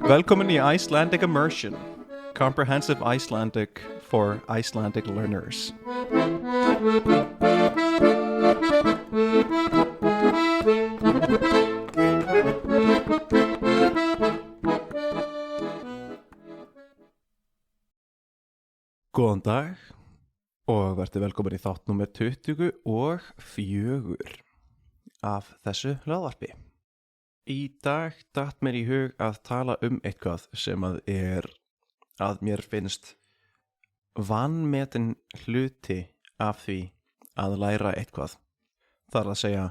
Velkomin í Icelandic Immersion, comprehensive Icelandic for Icelandic learners. Góðan dag og verður velkomin í þátt númer 24 af þessu hlaðvarpi. Í dag datt mér í hug að tala eitthvað sem að mér finnst vanmetin hluti af því að læra eitthvað. Það að segja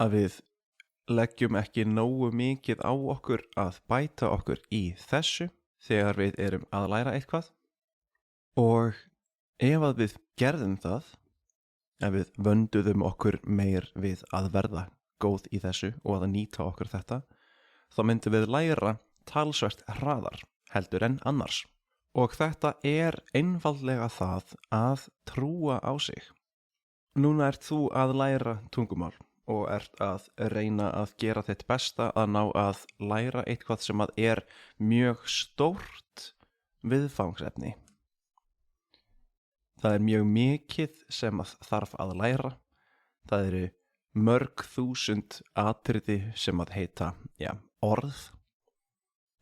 að við leggjum ekki nógu mikið á okkur að bæta okkur í þessu þegar við erum að læra eitthvað. Og ef að við gerðum það, ef við vönduðum okkur meir við að verða góð í þessu og að nýta okkur þetta, þá myndum við læra talsvert hraðar heldur en annars. Og þetta einfaldlega það að trúa á sig. Núna ert þú að læra tungumál og ert að reyna að gera þitt besta að ná að læra eitthvað sem að mjög stórt viðfangsefni. Það mjög mikið sem að þarf að læra. Það eru mörg þúsund atriði sem að heita orð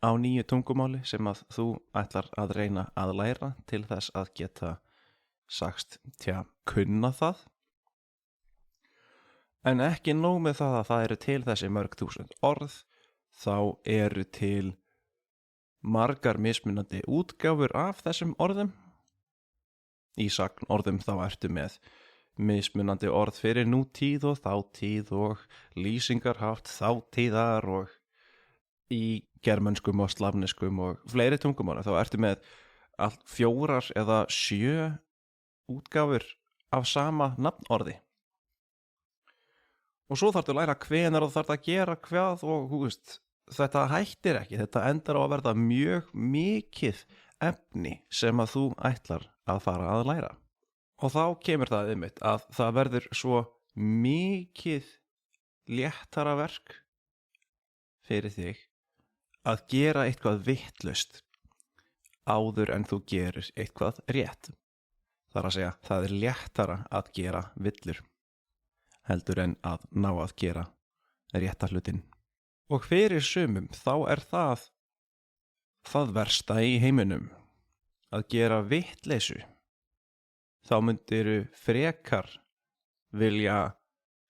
á nýju tungumáli sem að þú ætlar að reyna að læra til þess að geta sagst kunna það. En ekki nóg með það að það eru til þessi mörg þúsund orð, þá eru til margar mismunandi útgáfur af þessum orðum. Í sagnorðum þá ertu með mismunandi orð fyrir nútíð og þátíð og lýsingarhátt þátíðar og í germönskum og slavneskum og fleiri tungumáli þá ertu með allt 4 eða 7 útgáfur af sama nafnorði. Og svo þarftu að læra hvenær og þarftu að gera hvað og þetta hættir ekki, þetta endar á að verða mjög mikið efni sem að þú ætlar að fara að læra. Og þá kemur það einmitt að það verður svo mikið léttara verk fyrir þig að gera eitthvað vitlaust áður en þú gerir eitthvað rétt. Það að segja, það léttara að gera villur heldur en að ná að gera rétta hlutinn. Og fyrir sumum þá það versta í heiminum að gera vitleysu. Þá myndirðu frekar vilja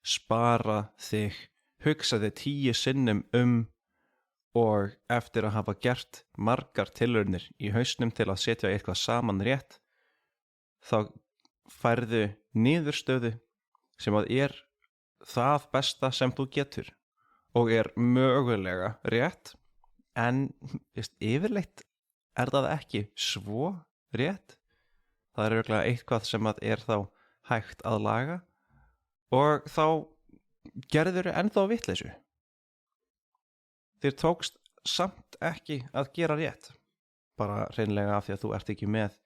spara þig, hugsa þig 10 sinnum og eftir að hafa gert margar tilraunir í hausnum til að setja eitthvað saman rétt, þá færðu niðurstöðu sem að það besta sem þú getur og mögulega rétt, en yfirleitt það ekki svo rétt. Það örugglega eitthvað sem að þá hægt að laga og þá gerðirðu ennþá vitleysu. Þér tókst samt ekki að gera rétt, bara hreinlega af því að þú ert ekki með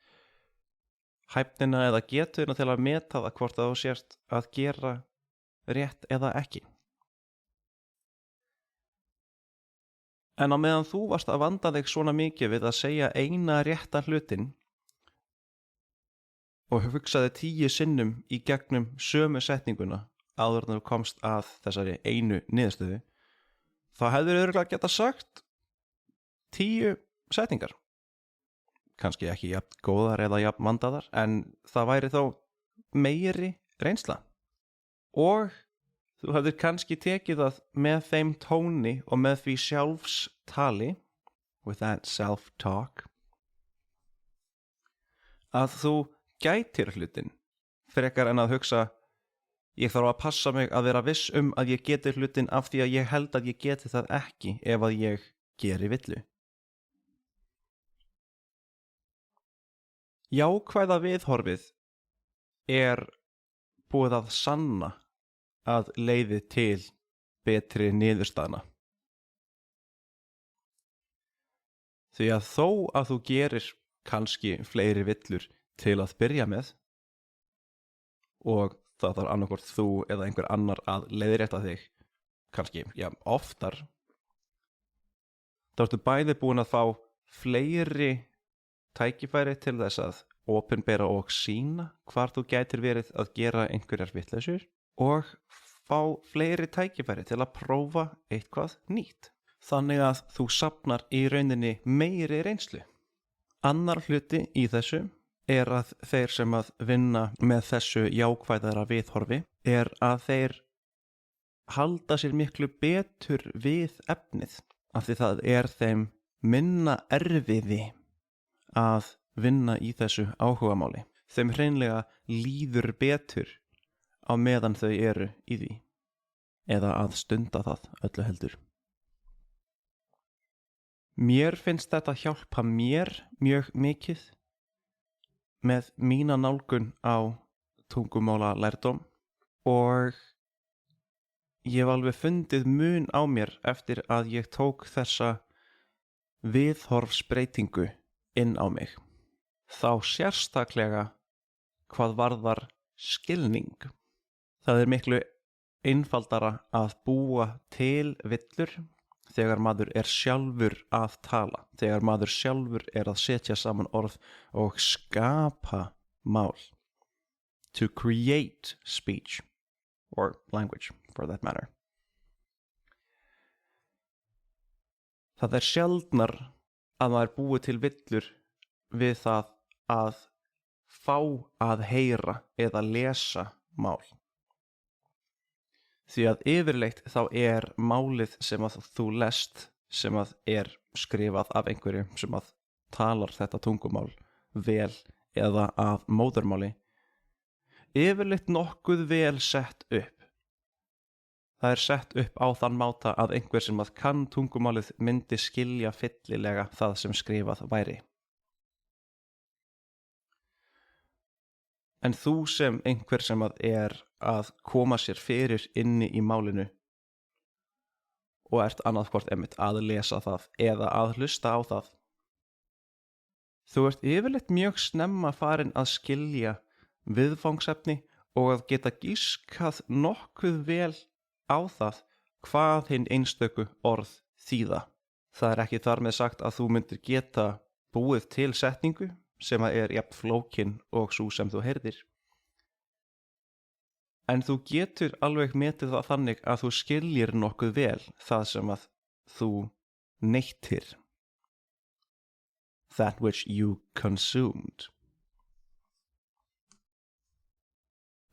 hæfnina eða getuna til að meta það hvort að þú sért að gera rétt eða ekki. En á meðan þú varst að vanda þig svona mikið við að segja eina rétta hlutin og hugsaði 10 sinnum í gegnum sömu setninguna áður en þú komst að þessari einu niðurstöðu, þá hefðir örugglega getað sagt 10 setningar. Kannski ekki jafn góðar eða jafn vandaðar, en það væri þá meiri reynsla. Og þú hefðir kannski tekið það með þeim tóni og með því sjálfstali, with that self-talk, að þú gætir hlutin frekar en að hugsa ég þarf að passa mig að vera viss að ég geti hlutin af því að ég held að ég geti það ekki ef að ég geri villu. Jákvæða viðhorfið búið að sanna að leiði til betri niðurstaðna. Því að þó að þú gerir kannski fleiri villur til að byrja með og það þarf annarkvort þú eða einhver annar að leiðrétta þig kannski oftar, þá ertu bæði búin að fá fleiri tækifæri til þess að opinbera og sýna hvar þú gætir verið að gera einhverjar vitleysur og fá fleiri tækifæri til að prófa eitthvað nýtt. Þannig að þú safnar í rauninni meiri reynslu. Annar hluti í þessu er að þeir sem að vinna með þessu jákvæðara viðhorfi er að þeir halda sér miklu betur við efnið af því það er þeim minna erfiði að vinna í þessu áhugamáli. Þeim hreinlega líður betur á meðan þau eru í því eða að stunda það öllu heldur. Mér finnst þetta hjálpa mér mjög mikið með mína nálgun á tungumála lærdóm og ég hef alveg fundið mun á mér eftir að ég tók þessa viðhorfsbreytingu inn á mig. Þá sérstaklega hvað varðar skilning. Það er miklu einfaldara að búa til villur þegar maður er sjálfur að tala, þegar maður sjálfur er að setja saman orð og skapa mál. To create speech, or language for that matter. Það er sjaldnar að maður búi til villur við það að fá að heyra eða lesa mál. Því að yfirleitt þá er málið sem að þú lest sem að er skrifað af einhverju sem að talar þetta tungumál vel eða að móðurmáli yfirleitt nokkuð vel sett upp. Það er sett upp á þann máta að einhver sem að kann tungumálið myndi skilja fyllilega það sem skrifað væri. En þú sem einhver sem að er að koma sér fyrir inni í málinu og ert annað hvort einmitt að lesa það eða að hlusta á það. Þú ert yfirleitt mjög snemma farin að skilja viðfangsefni og að geta giskað nokkuð vel á það hvað hinn einstöku orð þýða. Það er ekki þar með sagt að þú myndir geta búið til setningu sem er jafn flókin og sú sem þú heyrðir. En þú getur alveg metið það þannig að þú skiljir nokkuð vel það sem að þú neittir. That which you consumed.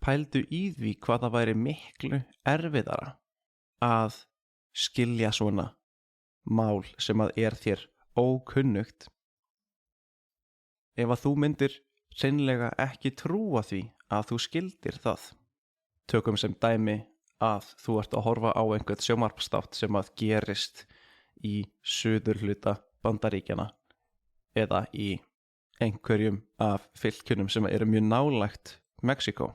Pældu í því hvað það væri miklu erfiðara að skilja svona mál sem að er þér ókunnugt. Ef að þú myndir hreinlega ekki trúa því að þú skildir það. Tökum sem dæmi að þú ert að horfa á einhvern sjónvarpsþátt sem að gerist í suðurhluta Bandaríkjanna eða í einhverjum af fylkjunum sem eru mjög nálægt Mexíkó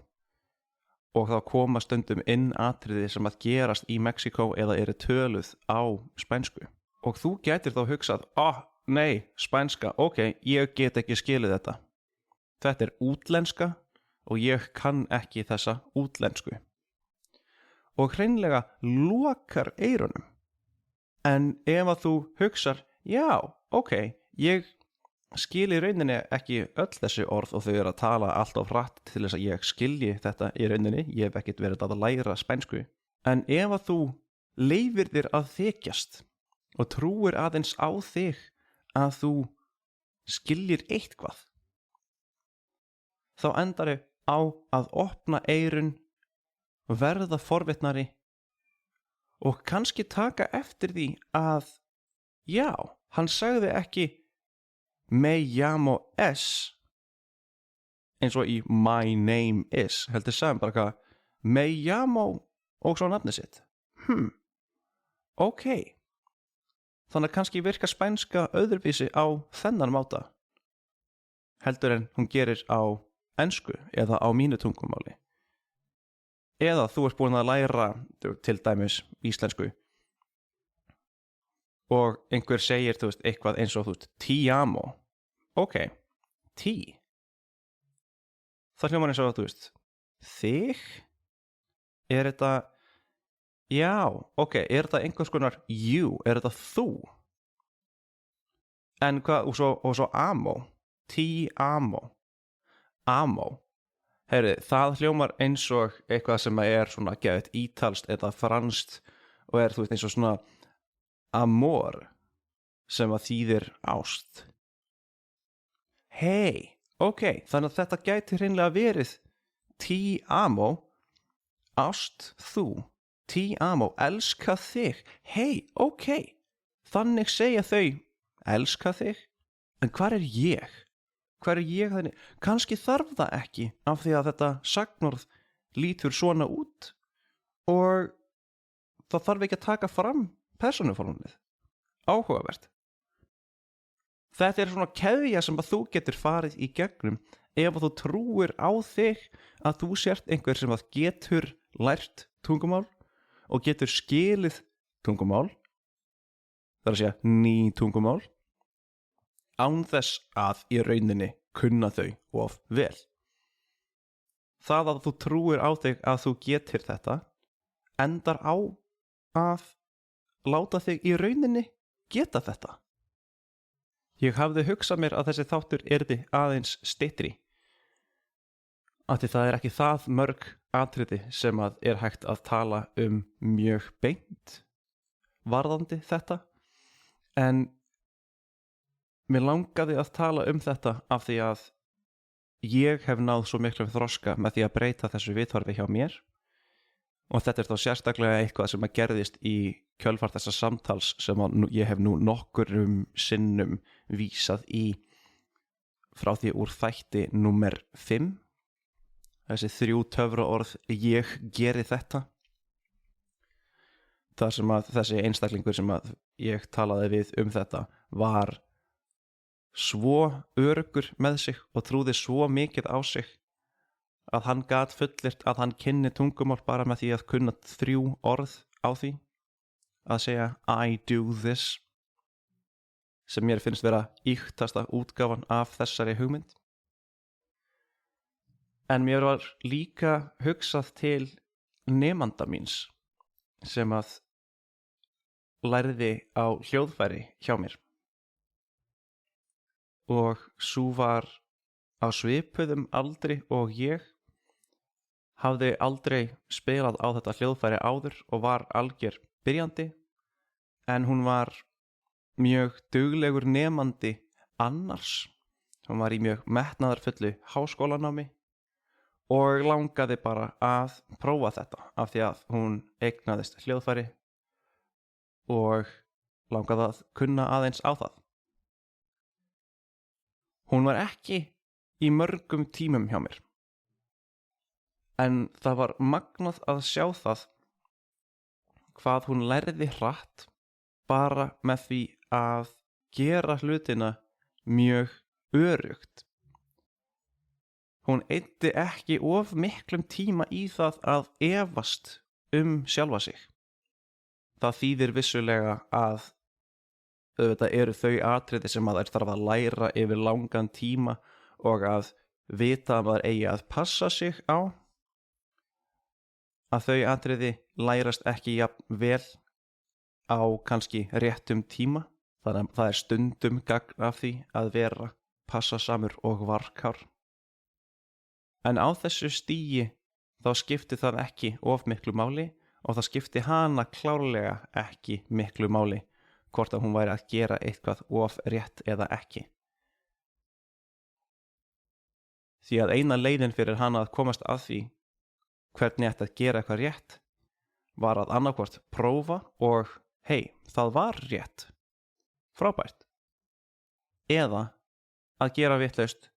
og þá koma stundum inn atriði sem að gerast í Mexíkó eða eru töluð á spænsku og þú gætir þá hugsað, nei, spænska, ég get ekki skilið þetta. Þetta er útlenska og ég kann ekki þessa útlensku. Og hreinlega lokar eyrunum. En ef að þú hugsar, ég skil í rauninni ekki öll þessi orð og þau eru að tala allt of hratt til þess að ég skilji þetta í rauninni, ég hef ekkert verið að læra spænsku. En ef að þú leyfir þér að þykjast og trúir aðeins á þig að þú skiljir eitthvað, þá endar þau á að opna eyrun, verða forvitnari og kannski taka eftir því að hann sagði ekki me llamo es eins og í my name is, heldur sagði bara hvað me llamo og svo nafnið sitt. Þannig að kannski virka spænska öðruvísi á þennan máta heldur en hún gerir á ensku eða á mínu tungumáli. Eða þú ert búin að læra til dæmis íslensku og einhver segir eitthvað eins og ti amo. Tí. Það hljómar eins og þig? Er þetta er þetta einhvers konar you? Er þetta þú? En hvað, og svo amo, T-amo, amo, heyri, það hljómar eins og eitthvað sem er svona geðið ítalst eða franskt og þú veist, eins og svona amor sem að þýðir ást. Hei, ok, þannig að þetta gæti hreinlega verið T-amo, ást þú, T-amo, elska þig. Hei, ok, þannig segja þau elska þig, en hvar er ég? Hvar er ég þannig? Kannski þarf það ekki af því að þetta sagnorð lítur svona út og það þarf ekki að taka fram persónufornafnið. Áhugavert. Þetta er svona keðja sem að þú getur farið í gegnum ef að þú trúir á þig að þú sért einhver sem að getur lært tungumál og getur skilið tungumál, það er að segja ný tungumál, án þess að í rauninni kunna þau of vel. Það að þú trúir á þig að þú getur þetta endar á að láta þig í rauninni geta þetta. Ég hafði hugsað mér að þessi þáttur yrði aðeins styttri, af því það er ekki það mörg atriði sem að er hægt að tala mjög beint varðandi þetta, en mér langaði að tala þetta af því að ég hef náð svo miklu þroska með því að breyta þessu viðhorfi hjá mér og þetta er þá sérstaklega eitthvað sem að gerðist í kjölfar þessa samtals sem ég hef nú nokkurum sinnum vísað í frá því úr þætti númer 5, þessi 3 töfraorð ég geri þetta, þar sem að þessi einstaklingur sem að ég talaði við þetta var svo öruggur með sig og trúði svo mikið á sig að hann gat fullyrt að hann kynni tungumál bara með því að kunna 3 orð á því, að segja I do this, sem mér finnst vera ýktasta útgáfan af þessari hugmynd. En mér var líka hugsað til nemanda míns sem að lærði á hljóðfæri hjá mér og sú var á svipuðum aldri og ég, hafði aldrei spilað á þetta hljóðfæri áður og var algjör byrjandi, en hún var mjög duglegur nemandi annars. Hún var í mjög metnaðarfullu háskólanámi og langaði bara að prófa þetta af því að hún eignaðist hljóðfæri og langaði að kunna aðeins á það. Hún var ekki í mörgum tímum hjá mér, en það var magnað að sjá það hvað hún lærði hratt bara með því að gera hlutina mjög örugt. Hún eyddi ekki of miklum tíma í það að efast sjálfa sig. Það þýðir vissulega að auðvitað eru þau atriði sem að þær þarf að læra yfir langan tíma og að vita að maður eigi að passa sig á, að þau atriði lærast ekki jafn vel á kannski réttum tíma. Þannig að það er stundum gagn af því að vera passasamur og varkár. En á þessu stigi þá skipti það ekki of miklu máli og það skipti hana klárlega ekki miklu máli hvort að hún væri að gera eitthvað of rétt eða ekki. Því að eina leiðin fyrir hana að komast að því hvernig ætti að gera eitthvað rétt var að annarkvort prófa og hei, það var rétt, frábært, eða að gera vitlaust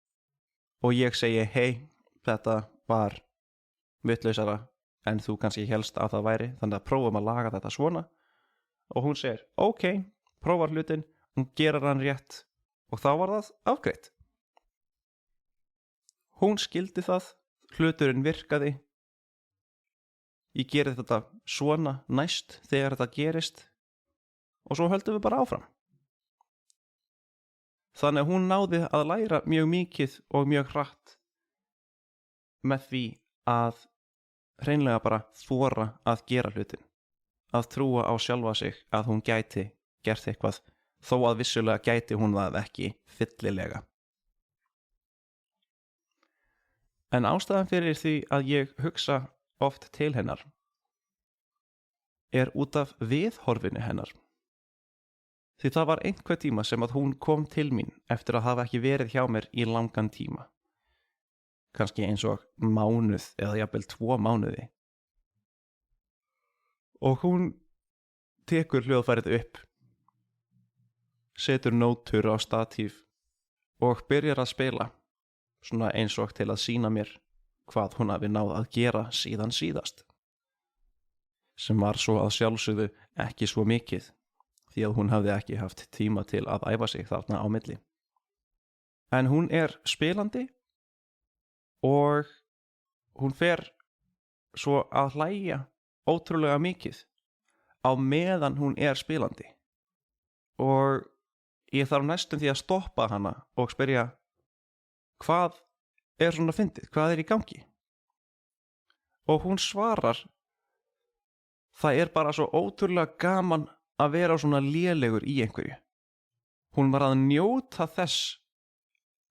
og ég segi hei, þetta var vitlausara en þú kannski helst að það væri, þannig að prófum að laga þetta svona og hún segir ok, prófar hlutin, hún gerir hann rétt og þá var það afgreitt. Hún skildi það, hluturinn virkaði, ég geri þetta svona næst þegar þetta gerist og svo höldum við bara áfram. Þannig að hún náði að læra mjög mikið og mjög hratt með því að hreinlega bara þora að gera hlutin, að trúa á sjálfa sig að hún gæti gert eitthvað þó að vissulega gæti hún það ekki fyllilega. En ástæðan fyrir því að ég hugsa oft til hennar út af viðhorfinu hennar. Því það var einhver tíma sem að hún kom til mín eftir að hafa ekki verið hjá mér í langan tíma. Kannski eins og mánuð eða jafnvel 2 mánuði. Og hún tekur hljóðfærið upp, setur nótur á statíf og byrjar að spila, svona eins og til að sýna mér hvað hún hafi náð að gera síðan síðast. Sem var svo að sjálfsögðu ekki svo mikið, því að hún hafði ekki haft tíma til að æfa sig þarna á milli. En hún spilandi og hún fer svo að hlæja ótrúlega mikið á meðan hún spilandi. Og ég þarf næstum því að stoppa hana og spyrja, hvað svona fyndið? Hvað í gangi? Og hún svarar, það bara svo ótrúlega gaman að vera svona lélegur í einhverju. Hún var að njóta þess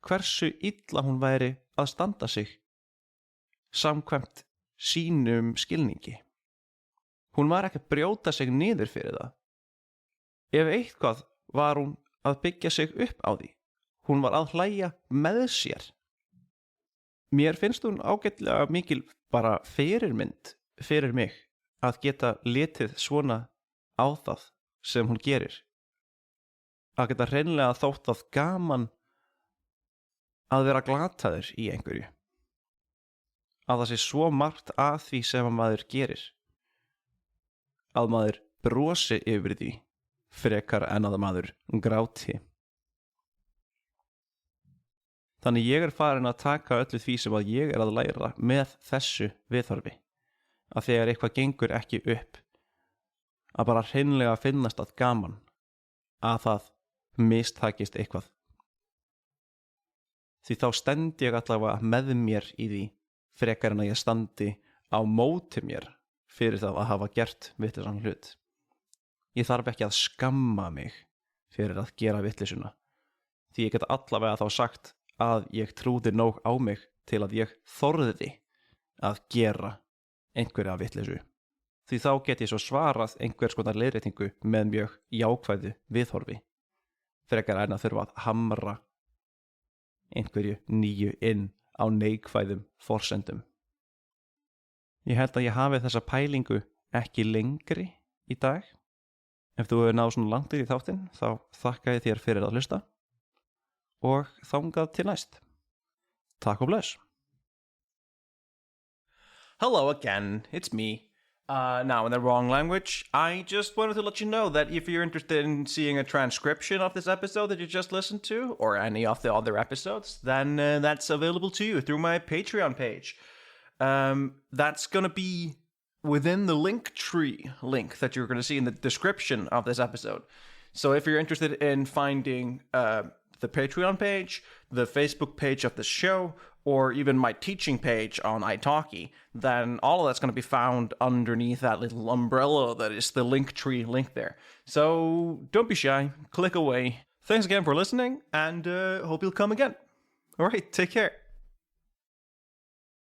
hversu illa hún væri að standa sig samkvæmt sínum skilningi. Hún var ekki að brjóta sig niður fyrir það. Ef eitthvað var hún að byggja sig upp á því. Hún var að hlæja með sér. Mér finnst hún ágætlega mikil bara fyrirmynd fyrir mig að geta litið svona á það sem hún gerir. Að geta hreinlega þótt það gaman að vera glataður í einhverju. Að það sé svo margt að því sem að maður gerir. Að maður brosi yfir því frekar en að maður gráti. Þannig ég farin að taka öllu því sem að ég að læra með þessu viðhorfi. Að þegar eitthvað gengur ekki upp, að bara hreinlega finnast að gaman að það mistakist eitthvað. Því þá stend ég allavega með mér í því frekar en að ég standi á móti mér fyrir það að hafa gert vitleysan hlut. Ég þarf ekki að skamma mig fyrir að gera vitleysuna. Því ég get allavega þá sagt að ég trúði nóg á mig til að ég þorði að gera einhverja vitleysu. Því þá get ég svo svarað einhvers konar leiðréttingu með mjög jákvæðu viðhorfi, frekar en að þurfa að hamra einhverju nýju inn á neikvæðum forsendum. Ég held að ég hafi þessa pælingu ekki lengri í dag. Ef þú hefur náð svona langt í þáttinn, þá þakka ég þér fyrir að hlusta. Og þangað til næst. Takk og bless. Hello again, it's me. Now in the wrong language, I just wanted to let you know that if you're interested in seeing a transcription of this episode that you just listened to, or any of the other episodes, then that's available to you through my Patreon page. That's going to be within the Linktree link that you're going to see in the description of this episode. So if you're interested in finding the Patreon page, the Facebook page of the show, or even my teaching page on italki, then all of that's going to be found underneath that little umbrella that is the Linktree link there. So don't be shy, click away. Thanks again for listening, and hope you'll come again. All right, take care.